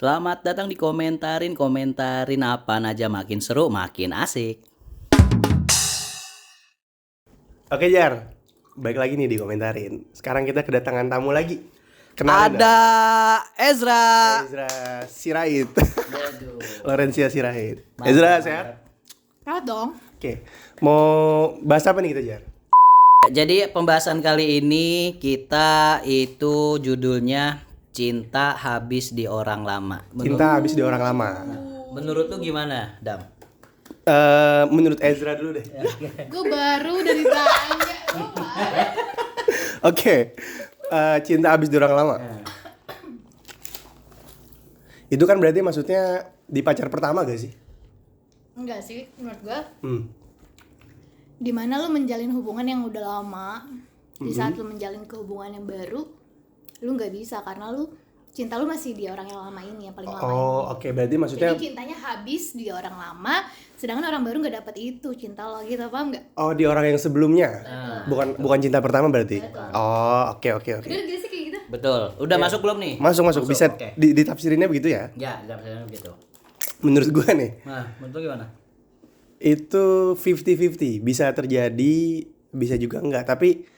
Selamat datang di komentarin apa aja, makin seru makin asik. Oke Jar, balik lagi nih di komentarin. Sekarang kita kedatangan tamu lagi. Kenalin Ada Ezra. Ezra Sirait. Waduh. Lorencia Sirait. Mantap. Ezra sehat? Sehat dong. Oke. Mau bahas apa nih kita Jar? Jadi pembahasan kali ini kita itu judulnya Cinta Habis di Orang Lama. Cinta habis di orang lama. Menurut lu gimana, Dam? Menurut Ezra dulu deh. Gue baru udah ditanya. Oke. Cinta habis di orang lama. Itu kan berarti maksudnya di pacar pertama gak sih? Enggak sih, menurut gue. Hmm. Dimana lo menjalin hubungan yang udah lama, di saat lo menjalin ke hubungan yang baru, lo nggak bisa karena lo cinta lo masih di orang yang lama ini, yang paling lama ini. Oke. Berarti maksudnya Jadi cintanya habis di orang lama, sedangkan orang baru nggak dapat itu cinta lo gitu, paham nggak? di orang yang sebelumnya. Bukan cinta pertama berarti. Betul. Oke. Bener gak sih kayak gitu? Betul. Udah masuk belum nih? Masuk. Bisa Oke. ditafsirinnya begitu ya? Ya, jawabnya gitu. Menurut gue nih, Nah, menurut lu gimana? itu 50-50. Bisa terjadi, bisa juga enggak. Tapi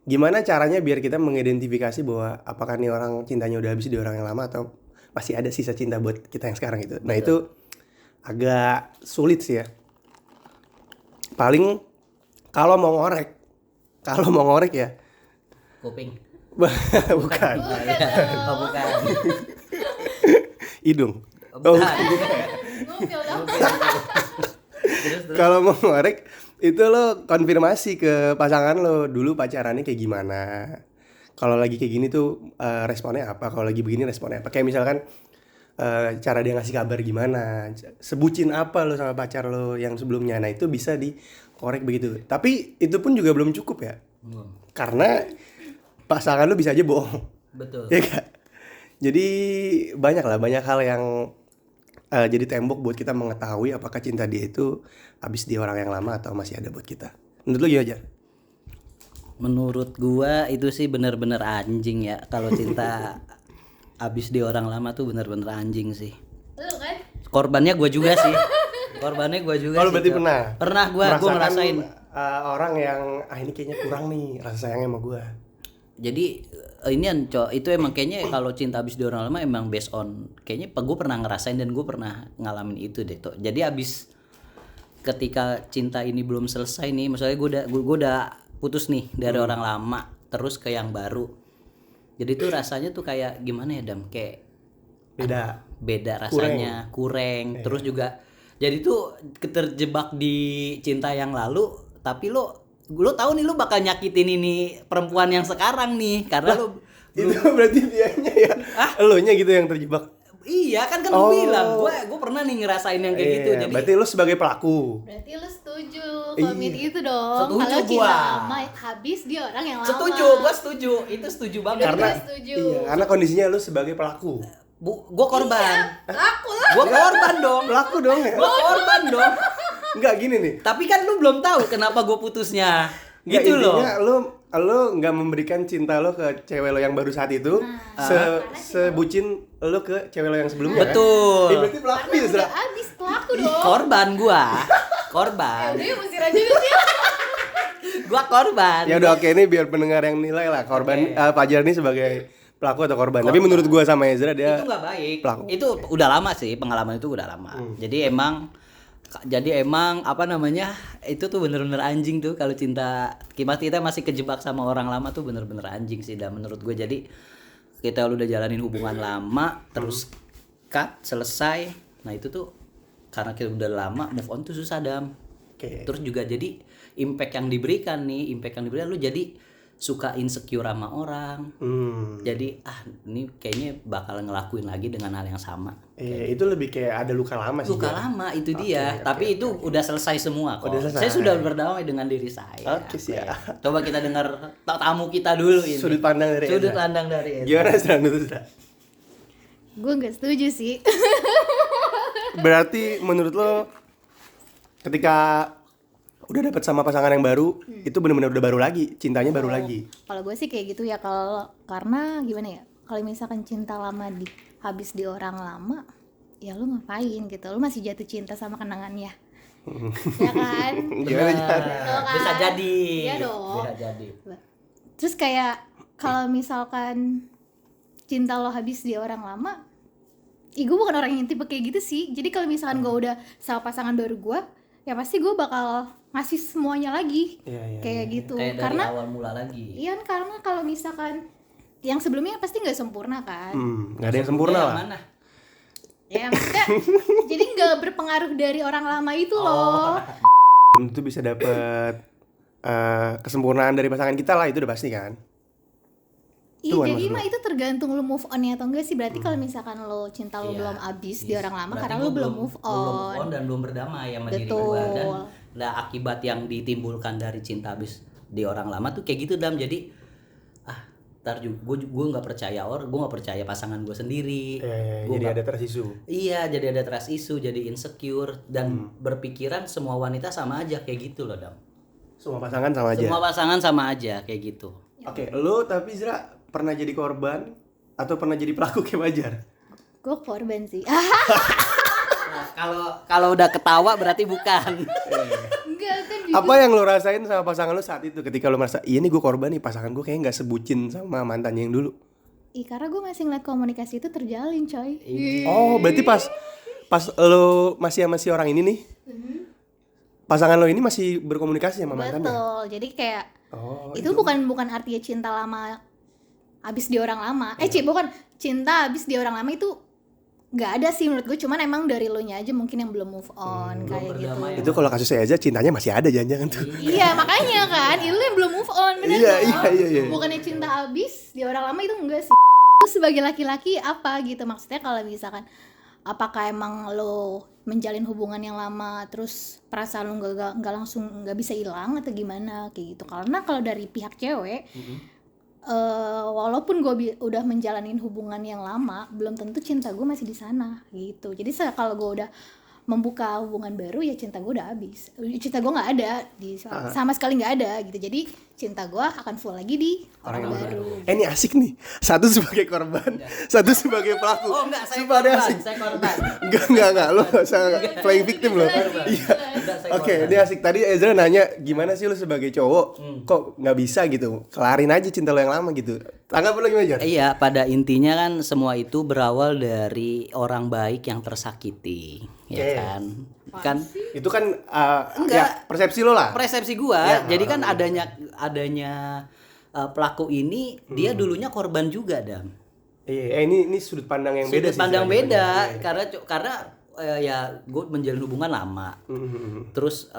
gimana caranya biar kita mengidentifikasi bahwa apakah nih orang cintanya udah habis di orang yang lama atau masih ada sisa cinta buat kita yang sekarang itu. Nah itu agak sulit sih ya. Paling kalau mau ngorek ya. Kuping. Bukan. Oh, bukan. Hidung. Bukan. Ngupil dong. Terus. Kalau mau ngorek itu lo konfirmasi ke pasangan lo dulu pacarannya kayak gimana. Kalau lagi kayak gini tuh responnya apa? Kalau lagi begini responnya apa? Kayak misalkan cara dia ngasih kabar gimana, sebutin apa lo sama pacar lo yang sebelumnya. Nah itu bisa dikorek begitu. Tapi itu pun juga belum cukup ya. Karena pasangan lo bisa aja bohong. Betul. Ya gak? Jadi banyak hal yang jadi tembok buat kita mengetahui apakah cinta dia itu habis di orang yang lama atau masih ada buat kita. Menurut lu gimana aja? Menurut gua itu sih bener-bener anjing ya. Kalau cinta habis di orang lama tuh bener-bener anjing sih. Lo kan? Korbannya gua juga sih. Korbannya gua juga Kalau sih. berarti Cok. pernah. Pernah gua Merasakan, ngerasain. Orang yang ini kayaknya kurang nih rasa sayangnya sama gua. Jadi ini itu emang kayaknya kalau cinta habis di orang lama emang based on kayaknya gue pernah ngerasain dan gue pernah ngalamin itu deh tuh. Jadi habis ketika cinta ini belum selesai nih, misalnya gue udah putus nih dari orang lama terus ke yang baru. Jadi tuh rasanya tuh kayak gimana ya Dam? Kayak beda rasanya, kurang. Terus juga jadi tuh terjebak di cinta yang lalu, tapi lo tahu nih lo bakal nyakitin ini perempuan yang sekarang nih karena lo Itu berarti dianya ya. Elunya gitu yang terjebak. iya kan gue bilang gue pernah nih ngerasain yang kayak gitu. Jadi Berarti lu sebagai pelaku. Berarti lo setuju komit itu dong. Setuju Kalau cinta gua. lama habis di orang yang lama. gue setuju itu setuju banget. Karena setuju. Iya, karena kondisinya lu sebagai pelaku. Gue korban. Laku lah. Gue korban dong. Pelaku dong ya. Gue korban dong. Enggak gini nih. Tapi kan lu belum tahu kenapa gue putusnya. Nggak, Gitu loh. intinya lu nggak memberikan cinta lo ke cewek lo yang baru saat itu sebucin lo ke cewek lo yang sebelumnya. Betul. Kan? Berarti pelaku Karena ya, Zra? udah habis pelaku dong. Korban gue. Korban. Udah yuk musir aja gitu ya. Gue korban. Ya udah oke, ini biar pendengar yang nilai lah korban. Fajar ini sebagai pelaku atau korban. Tapi menurut gua sama Ezra dia Itu nggak baik. pelaku. Itu udah lama sih, pengalaman itu udah lama. Jadi emang apa namanya, itu tuh bener-bener anjing tuh kalau cinta kita masih kejebak sama orang lama tuh bener-bener anjing sih dah menurut gue. Jadi kita udah jalanin hubungan lama terus cut selesai, nah itu tuh karena kita udah lama move on tuh susah Dam. Oke. Terus juga jadi impact yang diberikan lu jadi suka insecure sama orang. Jadi ini kayaknya bakal ngelakuin lagi dengan hal yang sama. Itu lebih kayak ada luka lama sih. Luka Jar. lama itu dia, tapi itu udah selesai semua kok. Udah selesai. Saya sudah berdamai dengan diri saya. Oke, siap. Coba kita dengar tamu kita dulu ini. Sudut pandang dari Sudut Ezra. pandang dari Ezra. Gimana Ezra menurut Ezra? Gue nggak setuju sih. Berarti menurut lo ketika udah dapet sama pasangan yang baru, itu benar-benar udah baru lagi, cintanya baru lagi. Kalau gue sih kayak gitu ya, karena gimana ya? kalau misalkan cinta lama habis di orang lama, ya lu ngapain gitu, lu masih jatuh cinta sama kenangannya. Ya kan? Gimana Jar? Tuh kan? Bisa jadi. Iya dong. Bisa jadi. Terus kayak kalau misalkan cinta lo habis di orang lama, gue bukan orang yang tipe kayak gitu sih. Jadi kalau misalkan gue udah sama pasangan baru gue, ya pasti gue bakal ngasih semuanya lagi. Iya, Kayak gitu. Kayak dari Karena awal mula lagi. iya, karena kalau misalkan yang sebelumnya pasti nggak sempurna kan. Nggak ada yang sempurna Yang lah. mana? Ya maksudnya jadi nggak berpengaruh dari orang lama itu loh. Itu bisa dapet kesempurnaan dari pasangan kita lah, itu udah pasti kan. Iya, Itu kan jadi maksud mah lo. itu tergantung lo move on-nya atau enggak sih. Berarti kalau misalkan lo cinta lo Iya, belum habis di yes. orang lama, Berarti karena gua lo belum move on. dan belum berdamai sama diri Betul. gue. Dan nah, akibat yang ditimbulkan dari cinta habis di orang lama tuh kayak gitu Dam. Jadi ntar juga gue nggak percaya gue nggak percaya pasangan gue sendiri. Gua Jadi nggak- ada trust issue. Iya, jadi ada trust issue, jadi insecure dan berpikiran semua wanita sama aja kayak gitu loh Dam. Semua pasangan sama aja. Semua pasangan sama aja kayak gitu. Oke, lo tapi Zra pernah jadi korban atau pernah jadi pelaku kayak Fajar? Gue korban sih. Nah, kalau udah ketawa berarti bukan. Enggak kan juga. Apa yang lo rasain sama pasangan lo saat itu ketika lo merasa iya nih gue korban nih, pasangan gue kayaknya nggak sebucin sama mantannya yang dulu? Karena gue masih ngeliat komunikasi itu terjalin coy. Oh, berarti pas lo masih sama si orang ini nih, pasangan lo ini masih berkomunikasi sama mantannya? Betul. Jadi kayak Oh, itu bukan artinya cinta lama habis di orang lama. Bukan cinta habis di orang lama itu nggak ada sih menurut gue. Cuman emang dari lo nya aja mungkin yang belum move on kayak gitu. berdamai. itu kalau kasusnya aja cintanya masih ada jangan-jangan tuh. Iya makanya kan, itu yang belum move on, bener Iya, dong? iya. Bukannya cinta habis di orang lama itu enggak sih. Lu sebagai laki-laki apa gitu, maksudnya kalau misalkan apakah emang lo menjalin hubungan yang lama terus perasaan lo nggak langsung nggak bisa hilang atau gimana kayak gitu. Karena kalau dari pihak cewek, walaupun gue udah menjalanin hubungan yang lama, belum tentu cinta gue masih di sana gitu. Jadi kalau gue udah membuka hubungan baru, ya cinta gue udah habis, cinta gue nggak ada sama sekali nggak ada gitu. Jadi cinta gue akan full lagi di orang baru. Ini asik nih, satu sebagai korban, satu sebagai pelaku. Oh enggak, saya Sumpah, ini korban, asik. saya korban. Enggak, lo gak usah playing victim lo. Iya. Enggak, saya Oke, korban. ini asik. Tadi Ezra nanya gimana sih lo sebagai cowok, kok nggak bisa gitu, kelarin aja cinta lo yang lama gitu. Tanggap lo gimana Jar? Iya, pada intinya kan semua itu berawal dari orang baik yang tersakiti, ya kan? Kan Itu kan Enggak. ya persepsi lo lah. persepsi gua. Jadi kan adanya pelaku ini dia dulunya korban juga, Dam. Iya, ini sudut pandang yang beda Sudut sih. pandang sebenarnya. beda Iya. karena ya gue menjalin hubungan lama. Terus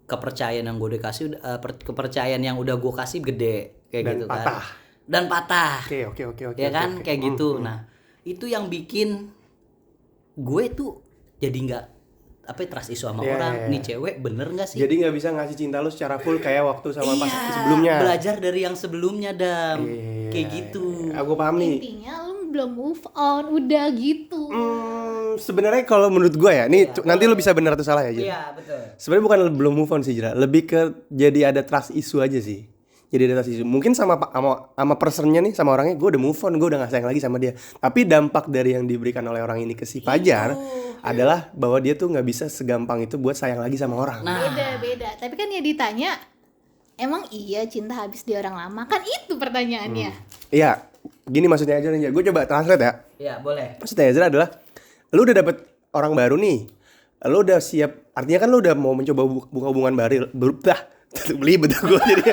kepercayaan yang gue dikasih kepercayaan yang udah gue kasih gede kayak Dan gitu patah. kan. Dan patah. Oke. Ya kan oke. kayak gitu. Nah, itu yang bikin gue tuh jadi nggak trust issue sama Iya, orang. iya. Nih cewek bener nggak sih? Jadi nggak bisa ngasih cinta lo secara full kayak waktu sama Iya, pasangan sebelumnya. belajar dari yang sebelumnya, Dam. Iya. Kayak gitu. Aku paham nih. Intinya lu belum move on, udah gitu. Sebenarnya kalau menurut gue ya, nih nanti lo bisa benar atau salah ya, Jir. Iya, betul. Sebenarnya bukan belum move on sih, Jira. Lebih ke jadi ada trust issue aja sih. Jadi ada trust issue. Mungkin sama personnya nih, sama orangnya gue udah move on, gue udah gak sayang lagi sama dia. Tapi dampak dari yang diberikan oleh orang ini ke si Fajar adalah bahwa dia tuh nggak bisa segampang itu buat sayang lagi sama orang. Nah, Beda. Tapi kan ya ditanya, emang iya cinta habis di orang lama? Kan itu pertanyaannya. Iya, gini maksudnya aja nih. Gue coba translate ya. ya boleh. Maksudnya Ezra adalah lu udah dapet orang baru nih, lu udah siap, artinya kan lu udah mau mencoba buka hubungan baru, belibet gue jadi.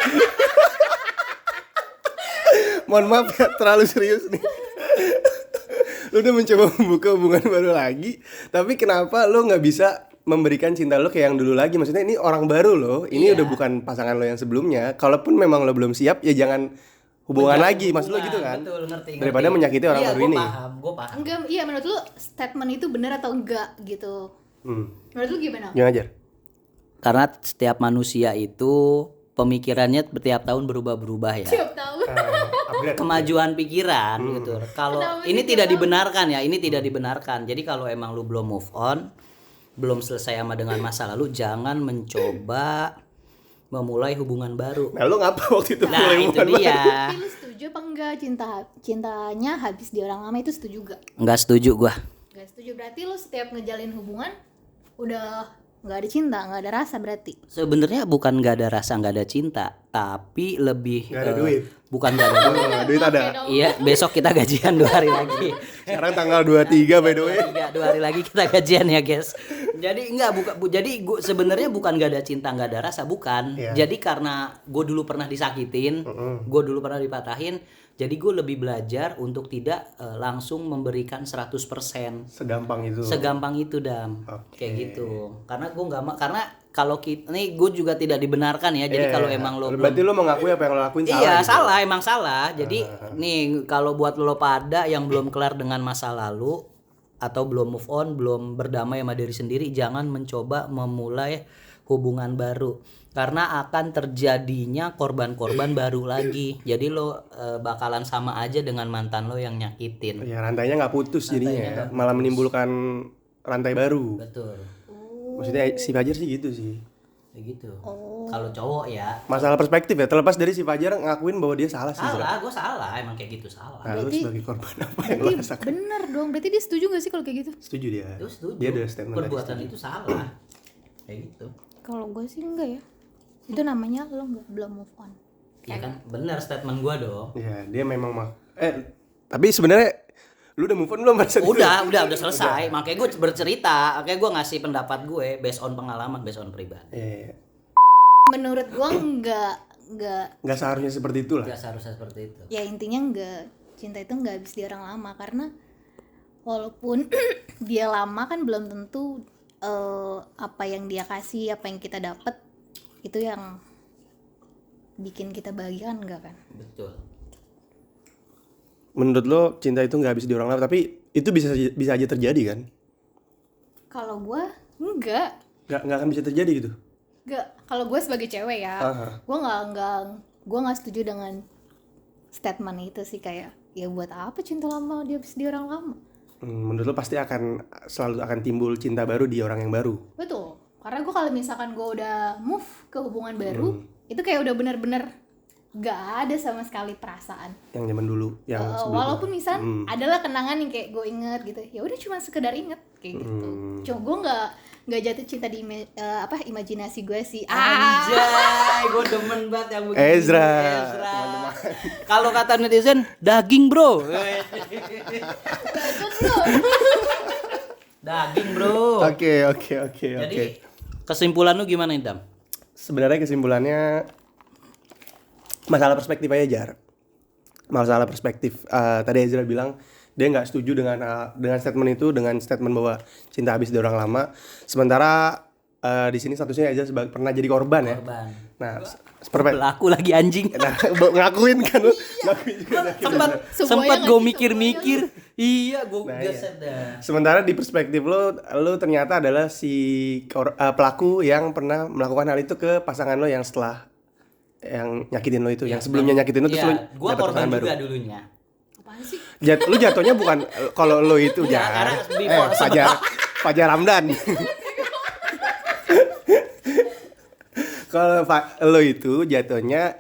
Mohon maaf ya, terlalu serius nih. Lu udah mencoba membuka hubungan baru lagi, tapi kenapa lu nggak bisa memberikan cinta lu kayak yang dulu lagi? Maksudnya ini orang baru lo, ini udah bukan pasangan lo yang sebelumnya. Kalaupun memang lo belum siap, ya jangan hubungan lagi, maksud lo gitu kan? Betul, ngerti. Daripada menyakiti orang baru ini. Gue paham. Enggak, iya menurut lu statement itu benar atau enggak gitu? Menurut lu gimana? Gimana aja? Karena setiap manusia itu pemikirannya setiap tahun berubah-berubah ya. Siap tahu. Upgrade. Kemajuan pikiran gitu. Kalau Kenapa ini sih tidak kenapa? dibenarkan ya, ini tidak dibenarkan. Jadi kalau emang lu belum move on, belum selesai sama dengan masa lalu, jangan mencoba memulai hubungan baru. Nah lu ngapa waktu itu Nah, mulai itu hubungan baru? dia. Tapi lu setuju setuju apa enggak cintanya habis di orang lama itu setuju gak? Nggak setuju gua. Gak setuju, berarti lu setiap ngejalin hubungan udah nggak ada cinta, nggak ada rasa berarti. Sebenarnya bukan nggak ada rasa, nggak ada cinta, tapi lebih Nggak ada duit. Bukan nggak ada duit. Duit ada. Iya, besok kita gajian 2 hari lagi. Sekarang tanggal 23 by the way. 2 hari lagi kita gajian ya guys. Jadi jadi gua sebenarnya bukan nggak ada cinta, nggak ada rasa, bukan. Iya. Jadi karena gue dulu pernah disakitin, gue dulu pernah dipatahin, jadi gue lebih belajar untuk tidak langsung memberikan 100%. Segampang itu. Segampang itu Dam. Oke. Kayak gitu. Karena gue nggak karena kalau kita nih gue juga tidak dibenarkan ya. Jadi Iya, kalau emang lo berarti lo mengakui apa yang lo lakuin salah. iya gitu. salah, emang salah. Jadi nih kalau buat lo pada yang belum kelar dengan masa lalu atau belum move on, belum berdamai sama diri sendiri, jangan mencoba memulai hubungan baru karena akan terjadinya korban-korban baru lagi. Jadi lo bakalan sama aja dengan mantan lo yang nyakitin. Ya rantainya nggak putus jadinya ya. Malah menimbulkan rantai baru. Betul. Maksudnya si Fajar sih gitu sih. Kayak gitu. Kalau cowok ya Masalah perspektif ya, terlepas dari si Fajar ngakuin bahwa dia salah sih. salah, gue salah, emang kayak gitu salah. Nah, lu Berarti- sebagai korban apa yang lo Berarti rasakan? bener dong, berarti dia setuju gak sih kalau kayak gitu? Setuju dia. Itu setuju. Dia ada statement tadi perbuatan setuju. itu salah. Kayak gitu. Kalau gue sih enggak ya. Itu namanya lo belum move on. Iya kan, benar statement gue dong. Iya, dia memang tapi sebenarnya lu udah move on belum pada saat itu? Udah selesai. Makanya gue bercerita, makanya gue ngasih pendapat gue based on pengalaman, based on pribadi. Iya. Menurut gue enggak Nggak seharusnya seperti itulah. Gak seharusnya seperti itu. ya intinya enggak, cinta itu enggak habis di orang lama karena walaupun dia lama kan belum tentu apa yang dia kasih, apa yang kita dapat itu yang bikin kita bahagia kan enggak kan? Betul. Menurut lo cinta itu nggak habis di orang lain, tapi itu bisa aja terjadi kan? Kalau gue enggak, Nggak akan bisa terjadi gitu. kalau gue sebagai cewek ya, Aha. gue nggak setuju dengan statement itu sih, kayak ya buat apa cinta lama dia habis di orang lama. Menurut lo pasti selalu akan timbul cinta baru di orang yang baru. Betul, karena gue kalau misalkan gue udah move ke hubungan baru, itu kayak udah bener-bener gak ada sama sekali perasaan. Yang zaman dulu, yang sebelumnya. Walaupun misal adalah kenangan yang kayak gue inget gitu, ya udah cuma sekedar inget kayak gitu. Cuma gue nggak jatuh cinta di imajinasi gue sih. Anjay, gue demen banget yang begini. Ezra. Kalau kata netizen, daging bro. Daging bro. Oke. Jadi kesimpulan lu gimana Idam? Sebenarnya kesimpulannya masalah perspektif aja, Jar. Masalah perspektif. Tadi Ezra bilang dia nggak setuju dengan statement itu, dengan statement bahwa cinta habis di orang lama. Sementara di sini statusnya Ezra pernah jadi korban ya. Korban. Nah, Pelaku lagi anjing. nah, ngakuin kan lu? Ngakuin juga. Semuanya sempat nggak gue gitu, mikir-mikir. Iya, gue Nah, geser dah. Sementara di perspektif lo ternyata adalah si pelaku yang pernah melakukan hal itu ke pasangan lo yang setelah yang nyakitin lo itu, yang sebelumnya nyakitin lo terus lo Iya, gue dapet korban pasangan baru. juga dulunya. Apaan sih? Lu jatuhnya bukan kalau lo itu Iya, Jar. karena before- Fajar Ramdan. Kalau lo itu jatuhnya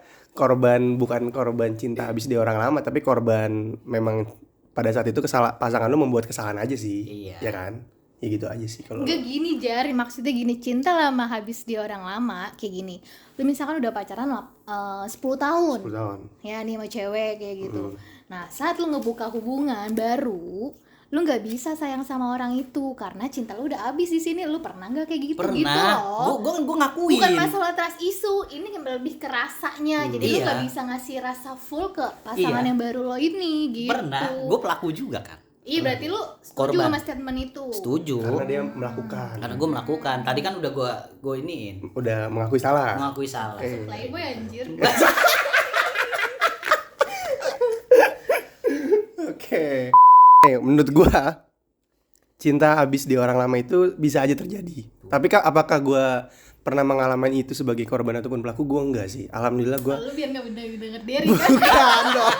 bukan korban cinta habis di orang lama, tapi korban memang pada saat itu pasangan lo membuat kesalahan aja sih. Iya. Ya kan? Ya gitu aja sih kalau. Enggak gini Jar, maksudnya gini, cinta lama habis di orang lama kayak gini. Lu misalkan udah pacaran 10 tahun. 10 tahun. Ya nih sama cewek kayak gitu. Nah, saat lu ngebuka hubungan baru, lu nggak bisa sayang sama orang itu karena cinta lu udah habis di sini. Lu pernah nggak kayak gitu gitu Pernah. loh? Gue ngakuin. Bukan masalah trust issue, ini lebih ke rasanya. Jadi lu Iya. nggak bisa ngasih rasa full ke pasangan Iya. yang baru lo ini gitu. Pernah. Gue pelaku juga kan. Iya, berarti lu setuju Korban. sama statement itu. Setuju. Karena dia melakukan. Karena gue melakukan. Tadi kan udah gue iniin. Udah mengakui salah. Mengakui salah. Playboy anjir. Oke. Menurut gua cinta habis di orang lama itu bisa aja terjadi. Tapi apakah gua pernah mengalami itu sebagai korban ataupun pelaku? Gua enggak sih. Alhamdulillah gua. Lu biar nggak denger diri kan. Bukan dong.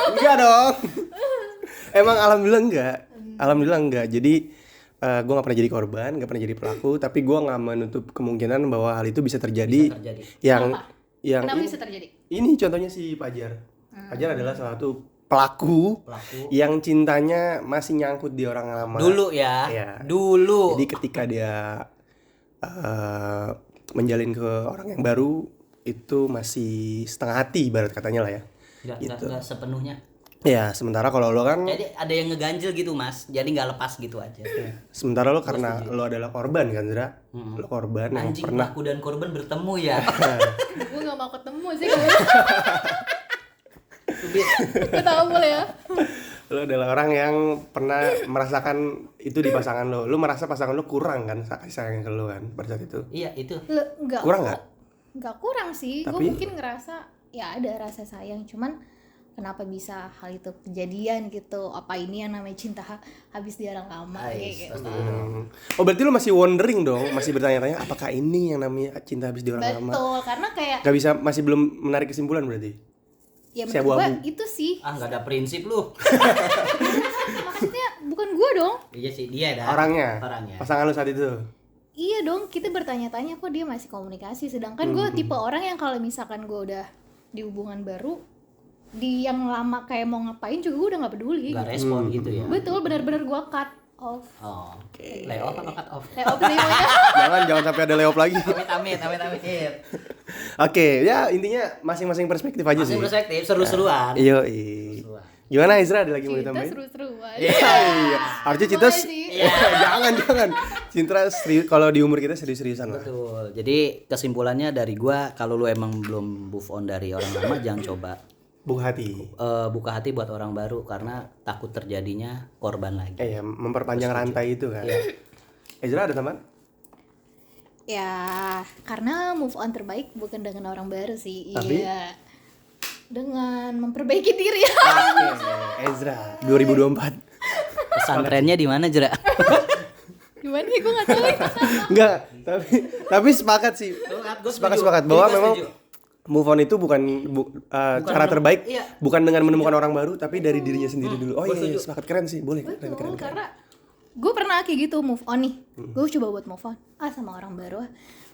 Enggak dong. Emang alhamdulillah enggak. Alhamdulillah enggak. Jadi gue gak pernah jadi korban, gak pernah jadi pelaku, tapi gue gak menutup kemungkinan bahwa hal itu bisa terjadi. Bisa terjadi. Yang Kenapa? yang Kenapa bisa terjadi? Ini contohnya si Pajar. Pajar adalah salah satu pelaku yang cintanya masih nyangkut di orang lama. Dulu ya. Iya. Dulu. Jadi ketika dia menjalin ke orang yang baru itu masih setengah hati ibarat katanya lah ya. Nggak sepenuhnya. Ya, sementara kalau lo kan Jadi ada yang ngeganjel gitu mas, jadi nggak lepas gitu aja. sementara lo karena lo adalah korban kan, Zra? Lo korban yang Anjing, pernah pelaku dan korban bertemu ya. Gue gak mau ketemu sih kalau gue tahu boleh ya. lo adalah orang yang pernah merasakan itu di pasangan lo. Lo merasa pasangan lo kurang kan kasih sayang ke lo kan pada saat itu. Iya itu. Enggak Kurang nggak? Enggak kurang sih. Gue Tapi- mungkin ngerasa ya ada rasa sayang, cuman kenapa bisa hal itu kejadian gitu? Apa ini yang namanya cinta habis di orang lama kayak gitu. Oh berarti lo masih wondering dong, masih bertanya-tanya apakah ini yang namanya cinta habis di orang lama? Betul, karena kayak Gak bisa, masih belum menarik kesimpulan berarti? ya Si menurut gue abu-abu. itu sih. Ah nggak ada prinsip lu. Maksudnya bukan gue dong. Iya sih dia dah. Orangnya? Orangnya. Pasangan lo saat itu? Iya dong, kita bertanya-tanya kok dia masih komunikasi. Sedangkan gue tipe orang yang kalau misalkan gue udah di hubungan baru, di yang lama kayak mau ngapain juga gue udah nggak peduli. Nggak respon gitu ya. Betul, benar-benar gue cut off. Oh. Lay off apa cut off? Off sih pokoknya. Jangan sampai ada leop lagi. Amit. Oke, ya intinya masing-masing perspektif aja Masih sih. perspektif seru-seruan. Iya. Gimana Izra, ada lagi mau Cinta ditambahin? seru-seruan. Iya. Harusnya cinta Boleh sih. jangan. Cinta serius, kalau di umur kita serius-seriusan lah. Betul. Jadi kesimpulannya dari gua, kalau lu emang belum move on dari orang lama jangan coba Buka hati. buka hati buat orang baru karena takut terjadinya korban lagi. Ya, memperpanjang rantai itu kan. Izra ada tambahan? Ya, karena move on terbaik bukan dengan orang baru sih. Tapi? Iya. Dengan memperbaiki diri. Oke, Ezra 2024. Pesantrennya di mana, Jera? Gimana ya, gue gak tahu ya. Enggak, tapi sepakat sih. Sepakat bahwa memang move on itu bukan cara terbaik, iya. bukan dengan menemukan orang baru, tapi dari dirinya sendiri dulu. Oh iya, sepakat, keren sih, boleh. Keren. Betul, karena gue pernah kayak gitu move on nih. Gue coba buat move on sama orang baru.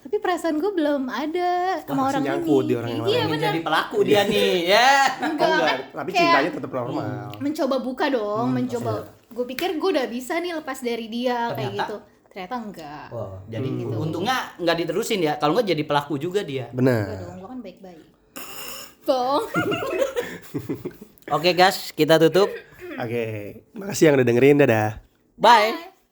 Tapi perasaan gue belum ada sama orang masih nyangkut ini. di orang yang Iya Ingin benar. jadi pelaku dia nih, ya. Enggak, tapi kayak- cintanya tetap normal. Mencoba buka dong, mencoba. Gue pikir gue udah bisa nih lepas dari dia kayak gitu. Ternyata enggak. Wow, jadi untungnya nggak diterusin ya. Kalau nggak jadi pelaku juga dia. Enggak Benar. dong, gue kan baik-baik. Bong. Oke guys, kita tutup. Oke, makasih yang udah dengerin, dadah. Bye.